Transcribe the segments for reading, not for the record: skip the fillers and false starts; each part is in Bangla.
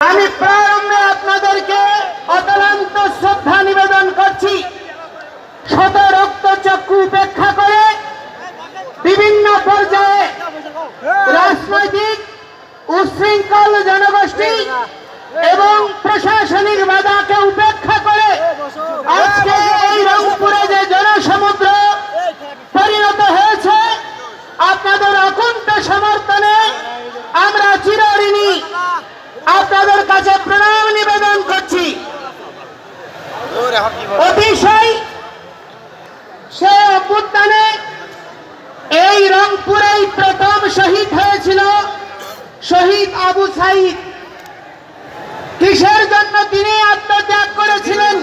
আমি প্রারম্ভে আপনাদেরকে অতলান্ত শ্রদ্ধা নিবেদন করছি। শত রক্তচক্ষু উপেক্ষা করে বিভিন্ন পর্যায়ে রাজনৈতিক উচ্ছৃঙ্খল জনগোষ্ঠী এবং প্রশাসনিক বাধাকে উপেক্ষা করে আজকে এই রংপুরে যে জনসমুদ্র পরিণত হয়েছে, আপনাদের অকুণ্ঠ সমর্থনে আমরা চিরঋণী আপনাদের কাছে প্রণাম নিবেদন করছি। অতিশয় সে অভ্যুত্থানে এই রংপুরেই প্রথম শহীদ হয়েছিল শহীদ আবু সাইদ। কিসের জন্য তিনি আত্মত্যাগ করেছিলেন?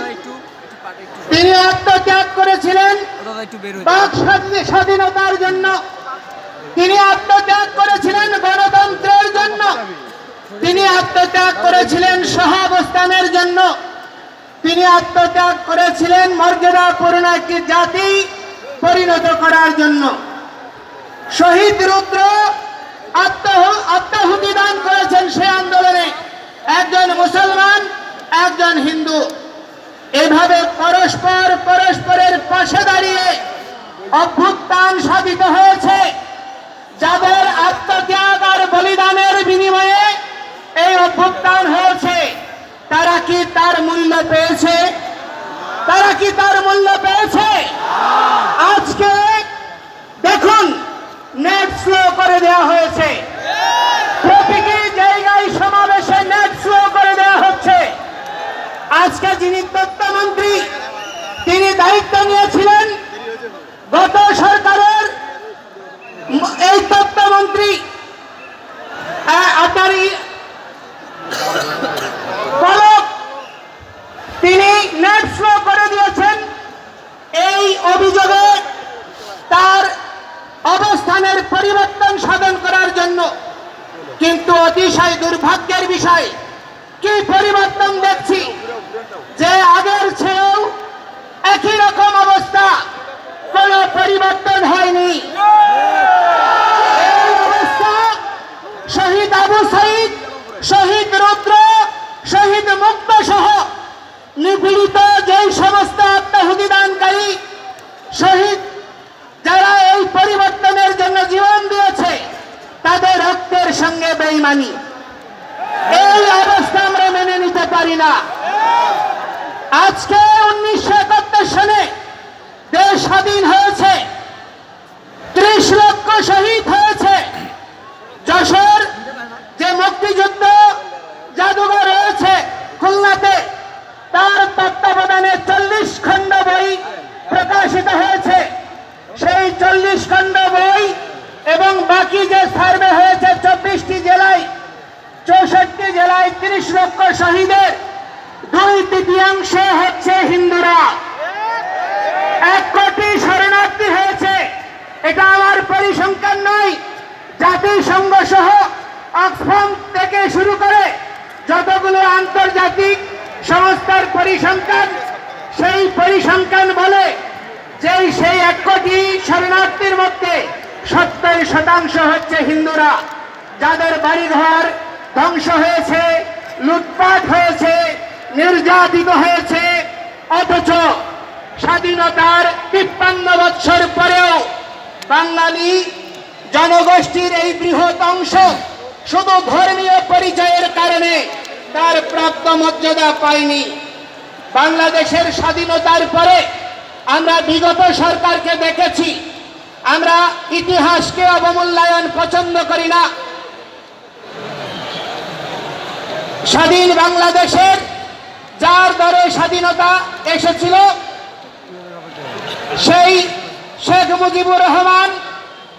তিনি আত্মত্যাগ করেছিলেন বাক স্বাধীনতার জন্য, তিনি আত্মত্যাগ করেছিলেন গণতন্ত্রের জন্য, তিনি আত্মত্যাগ করেছিলেন সহাবস্থানের জন্য, তিনি আত্মত্যাগ করেছিলেন মর্যাদাপূর্ণ একটি জাতি পরিণত করার জন্য। শহীদ রুদ্র আত্মাহুতি দান করেছেন সে আন্দোলনে, একজন মুসলমান, একজন হিন্দু। এভাবে পরস্পরের পাশে দাঁড়িয়ে অভ্যুত্থান সাধিত হয়েছে। যাদের আত্মত্যাগ আর বলিদানের বিনিময়ে এই অভ্যুত্থান হয়েছে, তারা কি তার মূল্য পেয়েছে? তারা কি তার মূল্য পেয়েছে? আজকে দেখুন, নেট স্লো করে দেওয়া হয়েছে, প্রতীকী জায়গায় সমাবেশে নেট স্লো করে দেওয়া হচ্ছে। আজকে যিনি তথ্যমন্ত্রী, তিনি দায়িত্ব নিয়েছিলেন গত সরকারের, এই তথ্যমন্ত্রী আপনারই পলক, তিনি নেট স্লো করে দিয়েছেন এই অভিযোগে তার অবস্থানের পরিবর্তন সাধন করার জন্য। কিন্তু অতিশয় দুর্ভাগ্যের বিষয়, কি পরিবর্তন দেখছি যে আগের চেয়েও একই রকম অবস্থা, কোনো পরিবর্তন হয়নি। এই অবস্থা শহীদ আবু সাইদ, শহীদ রুদ্র, শহীদ মুক্ত সহ নিপীড়িত যেই সমস্ত আত্মাহুতি দানকারী শহীদ, যারা এই পরিবর্তনের জন্য জীবন দিয়েছে, তাদের রক্তের সঙ্গে বেঈমানি, এই অবস্থা আমরা মেনে নিতে পারি না। আজকে 1971 সনে দেশ স্বাধীন হয়েছে, 30 লক্ষ শহীদ হয়েছে। যশোর যে মুক্তিযুদ্ধ জাদুঘর রয়েছে খুলনাতে, তার তত্ত্বাবধানে 40 খণ্ড বই প্রকাশিত হয়েছে। সেই 40 খণ্ড বই এবং বাকি যে সার্ভে হয়েছে 24টি জেলায়, 64 জেলায় 30 লক্ষ শহীদের 2/3 হচ্ছে হিন্দুরা। 1 কোটি শরণার্থী হয়েছে। এটা আমার পরিসংখ্যান নয়, জাতিসংঘ সহ অক্সফাম থেকে শুরু করে যতগুলো আন্তর্জাতিক সংস্থার পরিসংখ্যান, সেই পরিসংখ্যান বলে যে সেই 1 কোটি শরণার্থীর মধ্যে 70% হচ্ছে হিন্দুরা, যাদের বাড়িঘর ধ্বংস হয়েছে, লুটপাট হয়েছে, নির্যাতিত হয়েছে। অথচ স্বাধীনতার 53 বছর পরেও বাঙালি জনগোষ্ঠীর এই বৃহৎ অংশ শুধু ধর্মীয় পরিচয়ের কারণে তার প্রাপ্ত মর্যাদা পায়নি। বাংলাদেশের স্বাধীনতার পরে আমরা বিগত সরকারকে দেখেছি, আমরা ইতিহাসকে অবমূল্যায়ন পছন্দ করি না। স্বাধীন বাংলাদেশের যার দরে স্বাধীনতা এসেছিল, সেই শেখ মুজিবুর রহমান,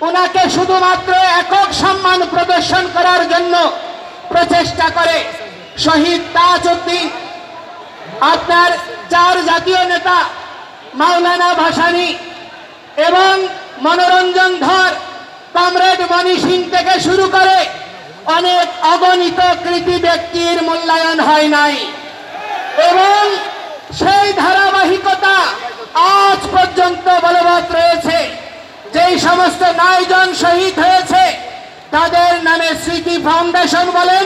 ওনাকে শুধুমাত্র একক সম্মান প্রদর্শন করার জন্য প্রচেষ্টা করে শহীদ তাজউদ্দিন, আপনার 4 জাতীয় নেতা মাওলানা ভাসানী এবং মনোরঞ্জন ধর, কমরেড মণি সিং থেকে শুরু করে অনেক অগণিত কৃতি ব্যক্তির মূল্যায়ন হয় নাই। এবং সেই ধারাবাহিকতা আজ পর্যন্ত বলবৎ রয়েছে। যেই সমস্ত 9 জন শহীদ হয়েছে, তাদের নামে স্মৃতি ফাউন্ডেশন বলেন,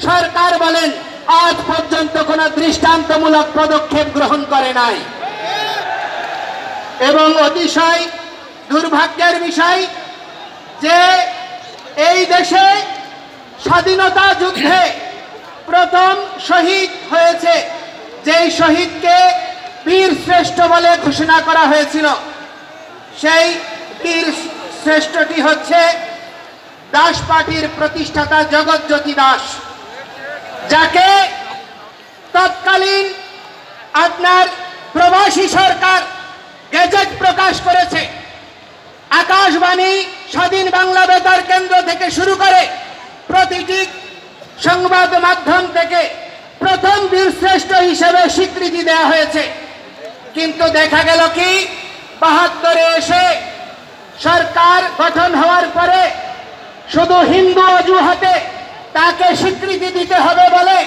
সরকার বলেন, আজ পর্যন্ত কোনো দৃষ্টান্তমূলক পদক্ষেপ গ্রহণ করে নাই। এবং অতিশয় দুর্ভাগ্যের বিষয় যে এই দেশে স্বাধীনতা যুদ্ধে প্রথম শহীদ হয়েছে, যেই শহীদকে বীর শ্রেষ্ঠ বলে ঘোষণা করা হয়েছিল, সেই বীর শ্রেষ্ঠটি হচ্ছে দাস পার্টির প্রতিষ্ঠাতা জগৎজ্যোতি দাস, যাকে তৎকালীন আপনার প্রবাসী সরকার গেজেট প্রকাশ করেছে। আকাশবাণী, স্বাধীন বাংলা বেতার কেন্দ্র থেকে শুরু করে প্রতিটি সংবাদ মাধ্যম থেকে প্রথম বীরশ্রেষ্ঠ হিসেবে স্বীকৃতি দেওয়া হয়েছে। কিন্তু দেখা গেল কি ৭২-এ এসে সরকার গঠন হওয়ার পরে শুধু হিন্দু অজুহাতে তাকে স্বীকৃতি দিতে হবে বলে